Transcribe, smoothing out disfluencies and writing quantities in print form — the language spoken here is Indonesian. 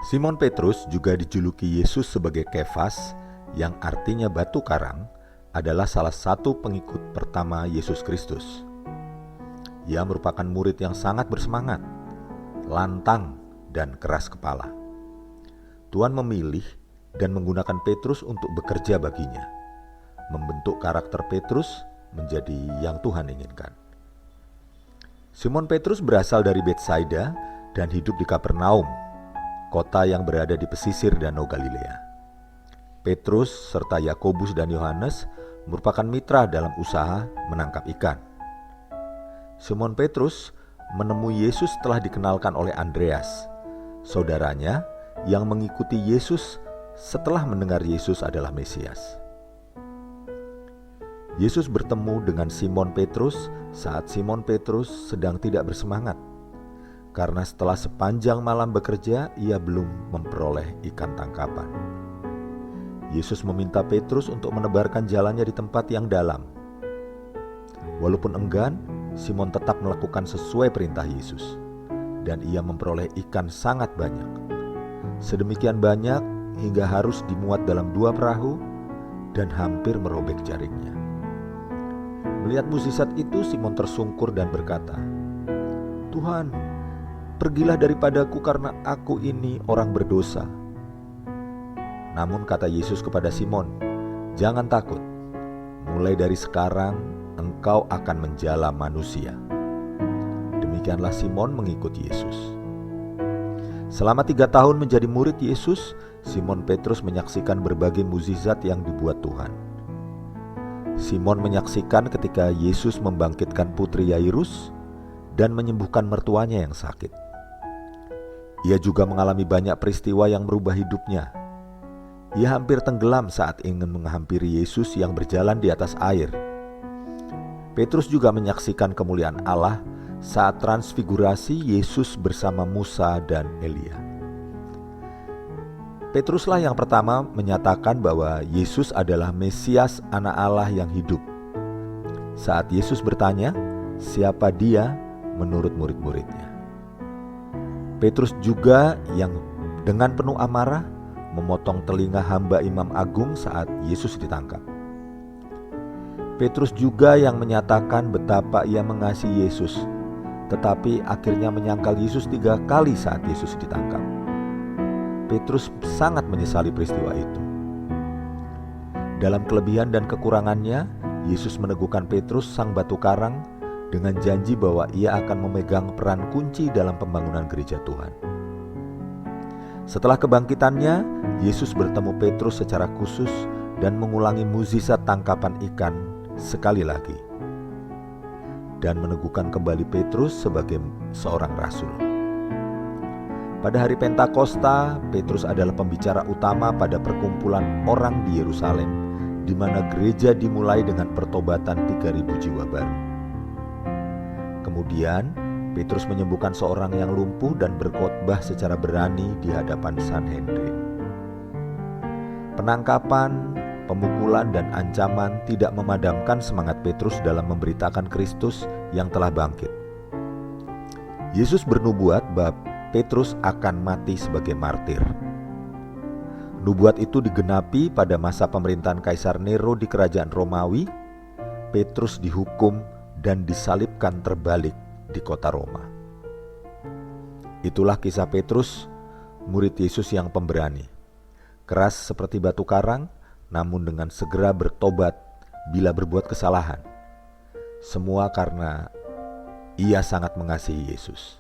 Simon Petrus, juga dijuluki Yesus sebagai Kefas, yang artinya batu karang, adalah salah satu pengikut pertama Yesus Kristus. Ia merupakan murid yang sangat bersemangat, lantang, dan keras kepala. Tuhan memilih dan menggunakan Petrus untuk bekerja baginya, membentuk karakter Petrus menjadi yang Tuhan inginkan. Simon Petrus berasal dari Betsaida dan hidup di Kapernaum, kota yang berada di pesisir Danau Galilea. Petrus serta Yakobus dan Yohanes merupakan mitra dalam usaha menangkap ikan. Simon Petrus menemui Yesus setelah dikenalkan oleh Andreas, saudaranya yang mengikuti Yesus setelah mendengar Yesus adalah Mesias. Yesus bertemu dengan Simon Petrus saat Simon Petrus sedang tidak bersemangat, karena setelah sepanjang malam bekerja, ia belum memperoleh ikan tangkapan. Yesus meminta Petrus untuk menebarkan jalannya di tempat yang dalam. Walaupun enggan, Simon tetap melakukan sesuai perintah Yesus, dan ia memperoleh ikan sangat banyak. Sedemikian banyak hingga harus dimuat dalam 2 perahu dan hampir merobek jaringnya. Melihat mukjizat itu, Simon tersungkur dan berkata, "Tuhan, pergilah daripadaku karena aku ini orang berdosa." Namun kata Yesus kepada Simon, "Jangan takut, mulai dari sekarang engkau akan menjala manusia." Demikianlah Simon mengikut Yesus. Selama 3 tahun menjadi murid Yesus, Simon Petrus menyaksikan berbagai mukjizat yang dibuat Tuhan. Simon menyaksikan ketika Yesus membangkitkan putri Yairus dan menyembuhkan mertuanya yang sakit. Ia juga mengalami banyak peristiwa yang merubah hidupnya. Ia hampir tenggelam saat ingin menghampiri Yesus yang berjalan di atas air. Petrus juga menyaksikan kemuliaan Allah saat transfigurasi Yesus bersama Musa dan Elia. Petruslah yang pertama menyatakan bahwa Yesus adalah Mesias, Anak Allah yang hidup. Saat Yesus bertanya, siapa dia menurut murid-muridnya. Petrus juga yang dengan penuh amarah memotong telinga hamba Imam Agung saat Yesus ditangkap. Petrus juga yang menyatakan betapa ia mengasihi Yesus, tetapi akhirnya menyangkal Yesus 3 kali saat Yesus ditangkap. Petrus sangat menyesali peristiwa itu. Dalam kelebihan dan kekurangannya, Yesus meneguhkan Petrus sang batu karang dengan janji bahwa ia akan memegang peran kunci dalam pembangunan gereja Tuhan. Setelah kebangkitannya, Yesus bertemu Petrus secara khusus dan mengulangi mukjizat tangkapan ikan sekali lagi, dan meneguhkan kembali Petrus sebagai seorang rasul. Pada hari Pentakosta, Petrus adalah pembicara utama pada perkumpulan orang di Yerusalem, di mana gereja dimulai dengan pertobatan 3.000 jiwa baru. Kemudian, Petrus menyembuhkan seorang yang lumpuh dan berkhotbah secara berani di hadapan Sanhedrin. Penangkapan, pemukulan, dan ancaman tidak memadamkan semangat Petrus dalam memberitakan Kristus yang telah bangkit. Yesus bernubuat bahwa Petrus akan mati sebagai martir. Nubuat itu digenapi pada masa pemerintahan Kaisar Nero di kerajaan Romawi. Petrus dihukum dan disalibkan terbalik di kota Roma. Itulah kisah Petrus, murid Yesus yang pemberani, keras seperti batu karang, namun dengan segera bertobat bila berbuat kesalahan. Semua karena ia sangat mengasihi Yesus.